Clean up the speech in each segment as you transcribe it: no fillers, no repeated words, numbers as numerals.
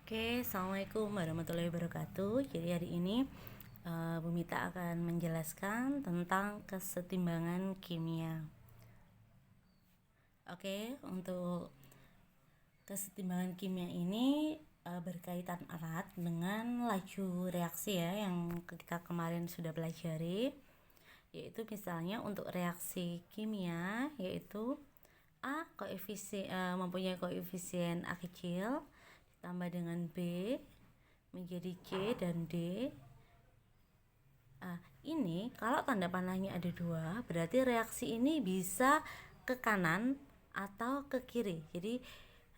Oke, Assalamualaikum warahmatullahi wabarakatuh. Jadi hari ini Bu Mita akan menjelaskan tentang kesetimbangan kimia. Oke, untuk kesetimbangan kimia ini berkaitan erat dengan laju reaksi ya, yang kita kemarin sudah pelajari. Yaitu misalnya untuk reaksi kimia, yaitu A mempunyai koefisien A kecil ditambah dengan B menjadi C dan D. Ini kalau tanda panahnya ada dua, berarti reaksi ini bisa ke kanan atau ke kiri. Jadi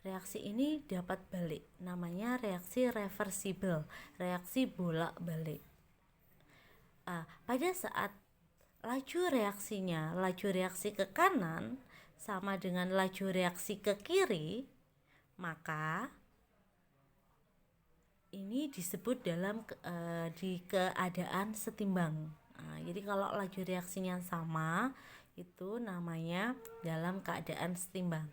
reaksi ini dapat balik, namanya reaksi reversible, reaksi bolak-balik. Pada saat laju reaksi ke kanan sama dengan laju reaksi ke kiri, maka ini disebut dalam di keadaan setimbang. Jadi kalau laju reaksinya sama, itu namanya dalam keadaan setimbang.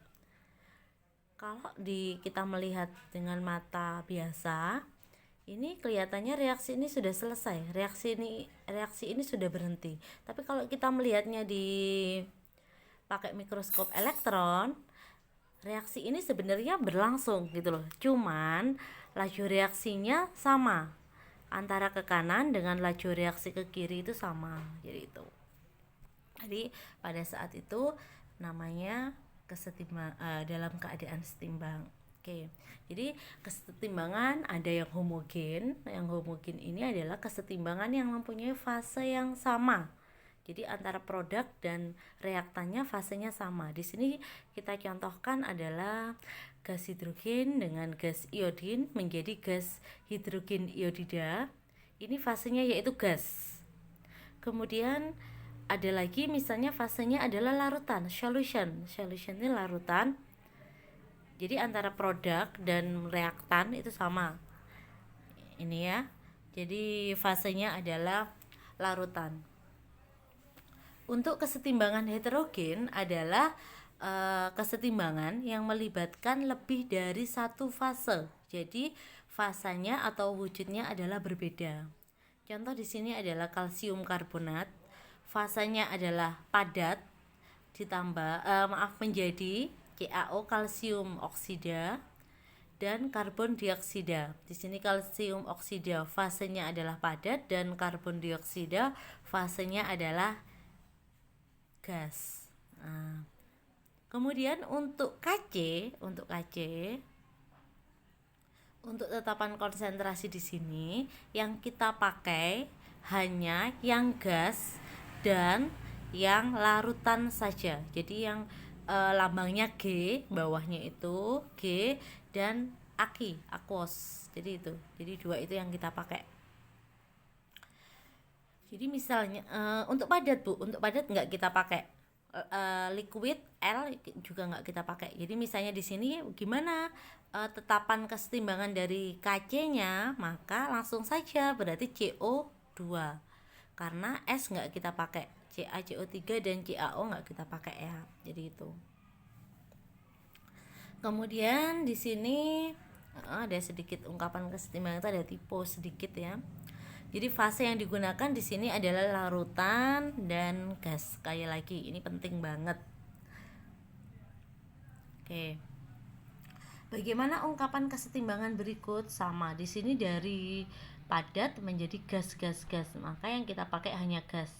Kalau kita melihat dengan mata biasa, ini kelihatannya reaksi ini sudah selesai, reaksi ini sudah berhenti. Tapi kalau kita melihatnya pakai mikroskop elektron, reaksi ini sebenarnya berlangsung gitu loh. Cuman laju reaksinya sama. Antara ke kanan dengan laju reaksi ke kiri itu sama. Jadi pada saat itu namanya dalam keadaan setimbang. Oke. Jadi kesetimbangan ada yang homogen. Yang homogen ini adalah kesetimbangan yang mempunyai fase yang sama. Jadi antara produk dan reaktannya fasenya sama. Di sini kita contohkan adalah gas hidrogen dengan gas iodin menjadi gas hidrogen iodida. Ini fasenya yaitu gas. Kemudian ada lagi misalnya fasenya adalah larutan, solution. Solution ini larutan. Jadi antara produk dan reaktan itu sama. Ini ya. Jadi fasenya adalah larutan. Untuk kesetimbangan heterogen adalah kesetimbangan yang melibatkan lebih dari satu fase. Jadi fasanya atau wujudnya adalah berbeda. Contoh di sini adalah kalsium karbonat. Fasanya adalah padat menjadi CaO kalsium oksida dan karbon dioksida. Di sini kalsium oksida fasenya adalah padat dan karbon dioksida fasenya adalah gas. Kemudian untuk KC, untuk tetapan konsentrasi di sini yang kita pakai hanya yang gas dan yang larutan saja. Jadi yang lambangnya G, bawahnya itu G dan aquos. Jadi itu. Jadi dua itu yang kita pakai. Jadi misalnya untuk padat nggak kita pakai, liquid L juga nggak kita pakai. Jadi misalnya di sini gimana tetapan kesetimbangan dari KC-nya, maka langsung saja berarti CO2 karena S nggak kita pakai, CaCO3 dan CaO nggak kita pakai ya. Jadi itu. Kemudian di sini ada sedikit ungkapan kesetimbangan, itu ada typo sedikit ya. Jadi fase yang digunakan di sini adalah larutan dan gas. Sekali lagi ini penting banget. Oke. Bagaimana ungkapan kesetimbangan berikut? Sama. Di sini dari padat menjadi gas. Maka yang kita pakai hanya gas.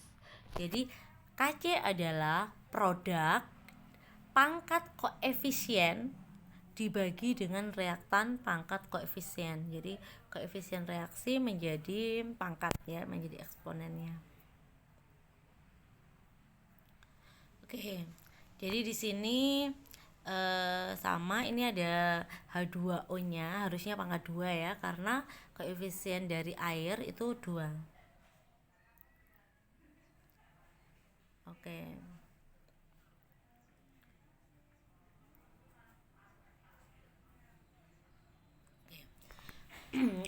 Jadi Kc adalah produk pangkat koefisien dibagi dengan reaktan pangkat koefisien. Jadi koefisien reaksi menjadi pangkat ya, menjadi eksponennya. Oke. Jadi di sini sama, ini ada H2O-nya, harusnya pangkat 2 ya, karena koefisien dari air itu 2. Oke.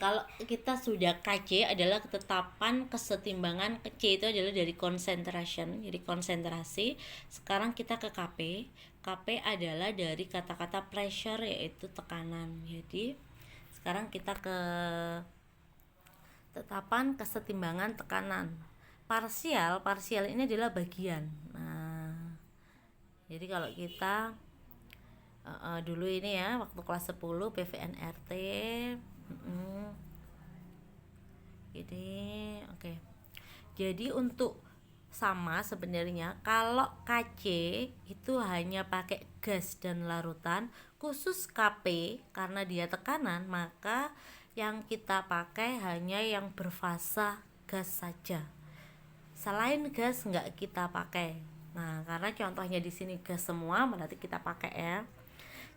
Kalau kita sudah KC adalah ketetapan kesetimbangan, C itu adalah dari concentration, jadi konsentrasi. Sekarang kita ke KP. KP adalah dari kata-kata pressure, yaitu tekanan. Jadi Sekarang kita ke tetapan kesetimbangan tekanan. Parsial ini adalah bagian. Nah, jadi kalau kita dulu ini ya, waktu kelas 10 PVNRT ini oke. Jadi untuk sama sebenarnya kalau KC itu hanya pakai gas dan larutan, khusus KP karena dia tekanan, maka yang kita pakai hanya yang berfasa gas saja. Selain gas nggak kita pakai. Nah, karena contohnya di sini gas semua, berarti kita pakai ya.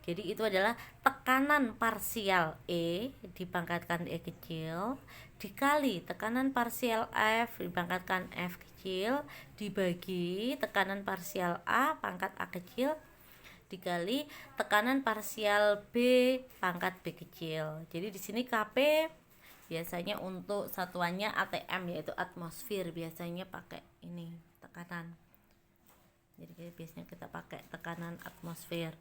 Jadi itu adalah tekanan parsial E dipangkatkan E kecil dikali tekanan parsial F dipangkatkan F kecil dibagi tekanan parsial A pangkat A kecil dikali tekanan parsial B pangkat B kecil. Jadi di sini KP biasanya untuk satuannya ATM yaitu atmosfer, biasanya pakai ini tekanan. Jadi biasanya kita pakai tekanan atmosfer.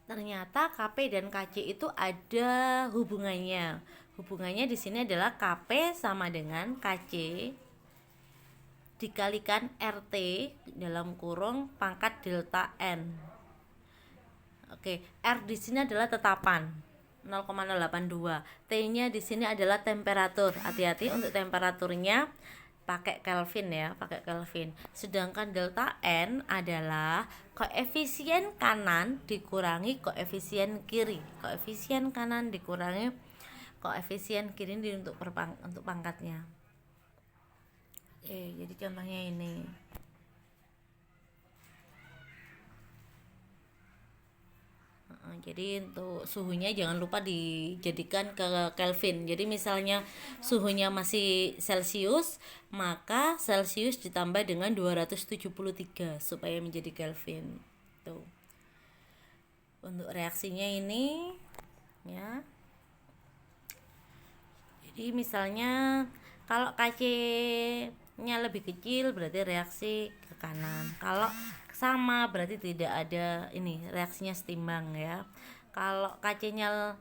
Ternyata KP dan KC itu ada hubungannya. Hubungannya di sini adalah KP sama dengan KC dikalikan RT dalam kurung pangkat delta N. Oke, R di sini adalah tetapan 0,082. T-nya di sini adalah temperatur. Hati-hati untuk temperaturnya pakai Kelvin ya, pakai Kelvin. Sedangkan delta N adalah koefisien kanan dikurangi koefisien kiri. Koefisien kanan dikurangi koefisien kiri untuk pangkatnya. Oke, jadi contohnya ini. Jadi untuk suhunya jangan lupa dijadikan ke Kelvin. Jadi misalnya suhunya masih Celcius, maka Celcius ditambah dengan 273 supaya menjadi Kelvin. Tuh. Untuk reaksinya ini ya. Jadi misalnya kalau KC-nya lebih kecil berarti reaksi ke kanan. Kalau sama berarti tidak ada ini, reaksinya setimbang ya. Kalau KC-nya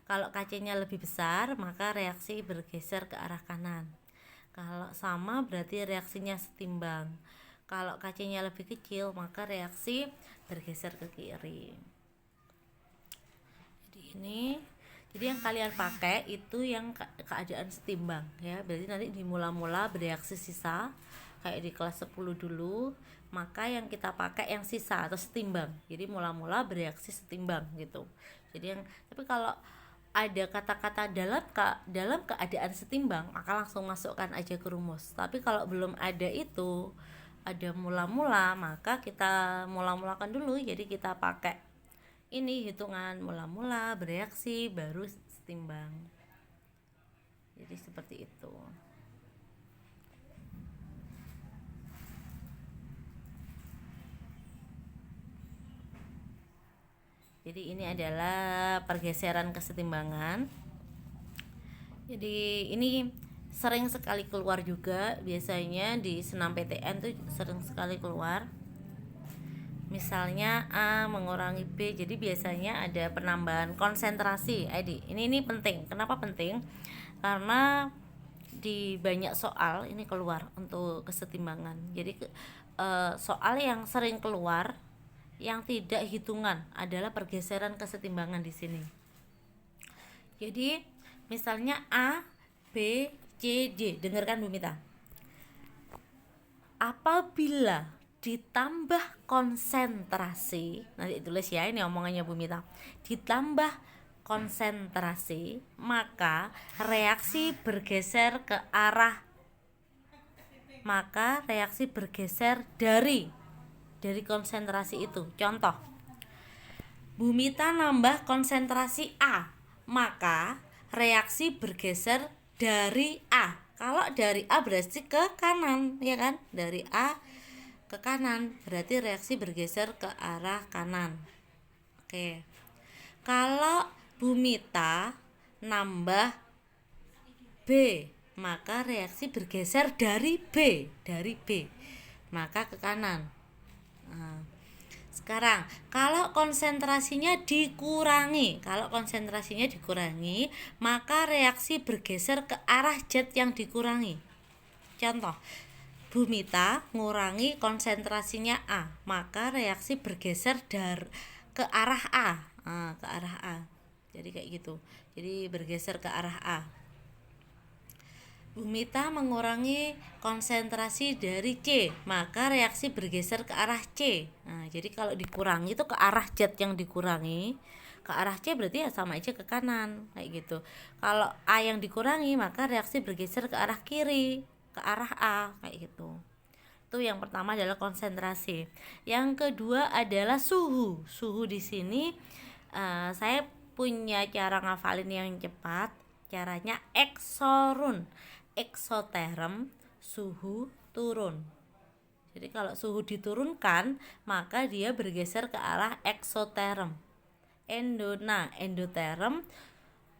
kalau KC-nya lebih besar maka reaksi bergeser ke arah kanan. Kalau sama berarti reaksinya setimbang. Kalau KC-nya lebih kecil maka reaksi bergeser ke kiri. Jadi yang kalian pakai itu yang keadaan setimbang ya. Berarti nanti di mula-mula bereaksi sisa kayak di kelas 10 dulu, maka yang kita pakai yang sisa atau setimbang. Jadi mula-mula bereaksi setimbang gitu. Jadi tapi kalau ada kata-kata dalam keadaan setimbang, maka langsung masukkan aja ke rumus. Tapi kalau belum ada itu, ada mula-mula, maka kita mula-mulakan dulu. Jadi kita pakai ini hitungan mula-mula bereaksi baru setimbang. Jadi seperti itu. Jadi ini adalah pergeseran kesetimbangan. Jadi ini sering sekali keluar juga, biasanya di senam PTN tuh sering sekali keluar. Misalnya A mengurangi B, jadi biasanya ada penambahan konsentrasi. Ini penting. Kenapa penting? Karena di banyak soal ini keluar untuk kesetimbangan. Jadi soal yang sering keluar yang tidak hitungan adalah pergeseran kesetimbangan di sini. Jadi misalnya A, B, C, D. Dengarkan Bu Mita. Apabila ditambah konsentrasi, nanti tulis ya, ini omongannya Bu Mita. Ditambah konsentrasi, maka reaksi bergeser ke arah dari konsentrasi itu. Contoh, Bu Mita nambah konsentrasi A, maka reaksi bergeser dari A. Kalau dari A berarti ke kanan, ya kan? Dari A ke kanan berarti reaksi bergeser ke arah kanan. Oke. Kalau Bu Mita nambah B, maka reaksi bergeser dari B, maka ke kanan. Nah, Sekarang, kalau konsentrasinya dikurangi, maka reaksi bergeser ke arah zat yang dikurangi. Contoh, Bumita ngurangi konsentrasinya A, maka reaksi bergeser ke arah A. Ke arah A. Jadi kayak gitu. Jadi bergeser ke arah A. Bumita mengurangi konsentrasi dari C, maka reaksi bergeser ke arah C. Nah, jadi kalau dikurangi itu ke arah zat yang dikurangi, ke arah C berarti ya sama aja ke kanan, kayak gitu. Kalau A yang dikurangi, maka reaksi bergeser ke arah kiri, ke arah A, kayak gitu. Itu yang pertama adalah konsentrasi. Yang kedua adalah suhu. Suhu di sini saya punya cara ngafalin yang cepat. Caranya eksoterm, suhu turun. Jadi kalau suhu diturunkan, maka dia bergeser ke arah eksoterm. Endoterm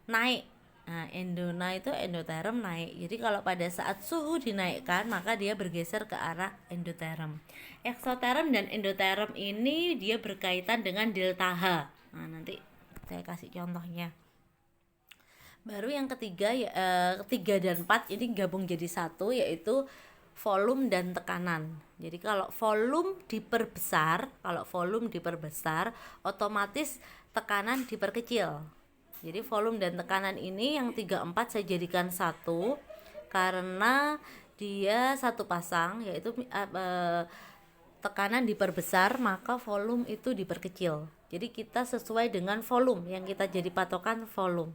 naik. Nah, endoterm naik. Jadi kalau pada saat suhu dinaikkan, maka dia bergeser ke arah endoterm. Eksoterm dan endoterm ini dia berkaitan dengan delta H. Nah, nanti saya kasih contohnya. Baru yang ketiga dan 4 ini gabung jadi satu, yaitu volume dan tekanan. Jadi kalau volume diperbesar, otomatis tekanan diperkecil. Jadi volume dan tekanan ini yang 3, 4 saya jadikan satu karena dia satu pasang, yaitu tekanan diperbesar maka volume itu diperkecil. Jadi kita sesuai dengan volume yang kita jadi patokan volume.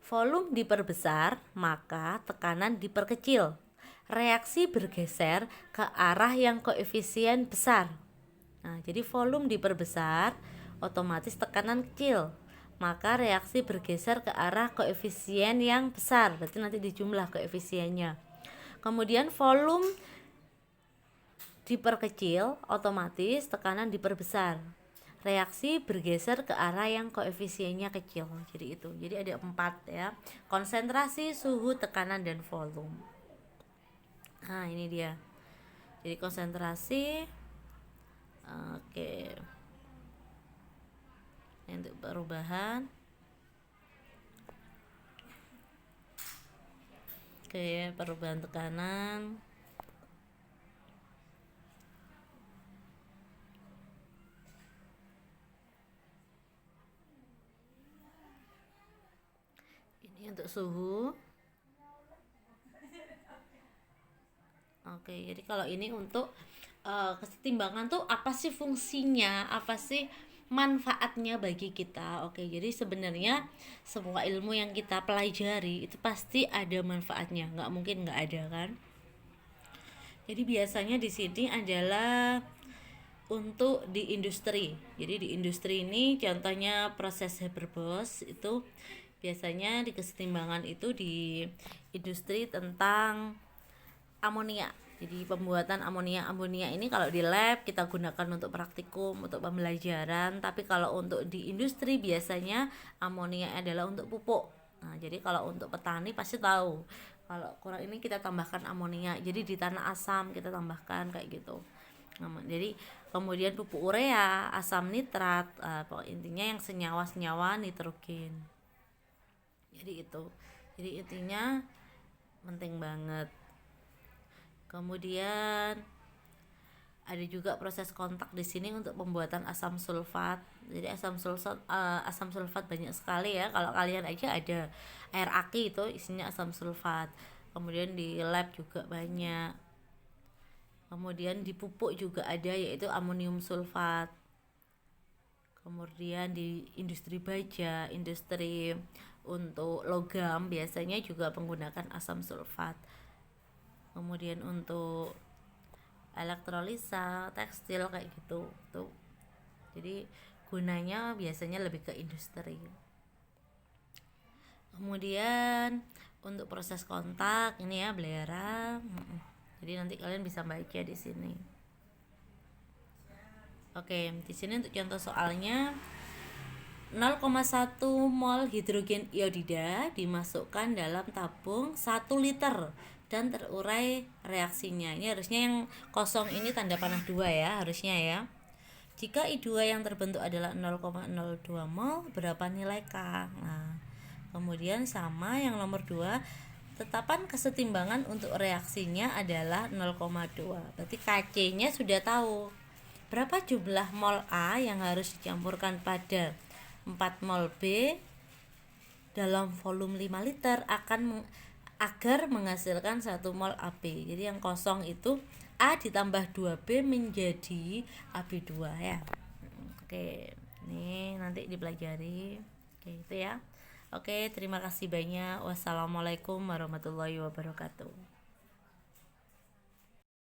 Volume diperbesar, maka tekanan diperkecil. Reaksi bergeser ke arah yang koefisien besar. Nah, jadi volume diperbesar, otomatis tekanan kecil. Maka reaksi bergeser ke arah koefisien yang besar. Berarti nanti dijumlah koefisiennya. Kemudian volume diperkecil, otomatis tekanan diperbesar. Reaksi bergeser ke arah yang koefisiennya kecil. Jadi itu. Jadi ada 4 ya. Konsentrasi, suhu, tekanan, dan volume. Nah, ini dia. Jadi konsentrasi. Oke. Untuk perubahan. Oke, perubahan tekanan. Untuk suhu. Oke, jadi kalau ini untuk kesetimbangan tuh apa sih fungsinya, apa sih manfaatnya bagi kita. Oke, jadi sebenarnya semua ilmu yang kita pelajari itu pasti ada manfaatnya, nggak mungkin nggak ada kan. Jadi biasanya di sini adalah untuk di industri. Jadi di industri ini contohnya proses Haber-Bosch itu biasanya di kesetimbangan itu di industri tentang amonia. Jadi pembuatan amonia ini kalau di lab kita gunakan untuk praktikum, untuk pembelajaran. Tapi kalau untuk di industri biasanya amonia adalah untuk pupuk. Nah, jadi kalau untuk petani pasti tahu. Kalau kurang ini kita tambahkan amonia. Jadi di tanah asam kita tambahkan kayak gitu. Nah, jadi kemudian pupuk urea, asam nitrat, intinya yang senyawa nitrogen. Jadi itu. Jadi intinya penting banget. Kemudian ada juga proses kontak di sini untuk pembuatan asam sulfat. Jadi asam sulfat banyak sekali ya. Kalau kalian aja ada air aki itu isinya asam sulfat. Kemudian di lab juga banyak. Kemudian di pupuk juga ada, yaitu amonium sulfat. Kemudian di industri baja, industri untuk logam biasanya juga menggunakan asam sulfat. Kemudian untuk elektrolisa, tekstil kayak gitu tuh. Jadi gunanya biasanya lebih ke industri. Kemudian untuk proses kontak ini ya belerang. Jadi nanti kalian bisa baca di sini. Oke, di sini untuk contoh soalnya 0,1 mol hidrogen iodida dimasukkan dalam tabung 1 liter dan terurai reaksinya. Ini harusnya yang kosong ini tanda panah 2 ya, harusnya ya. Jika I2 yang terbentuk adalah 0,02 mol, berapa nilai K? Nah, kemudian sama yang nomor 2, tetapan kesetimbangan untuk reaksinya adalah 0,2. Berarti Kc-nya sudah tahu. Berapa jumlah mol A yang harus dicampurkan pada 4 mol B dalam volume 5 liter agar menghasilkan 1 mol AB. Jadi yang kosong itu A ditambah 2B menjadi AB2 ya. Oke, ini nanti dipelajari. Oke, itu ya. Oke, terima kasih banyak. Wassalamualaikum warahmatullahi wabarakatuh.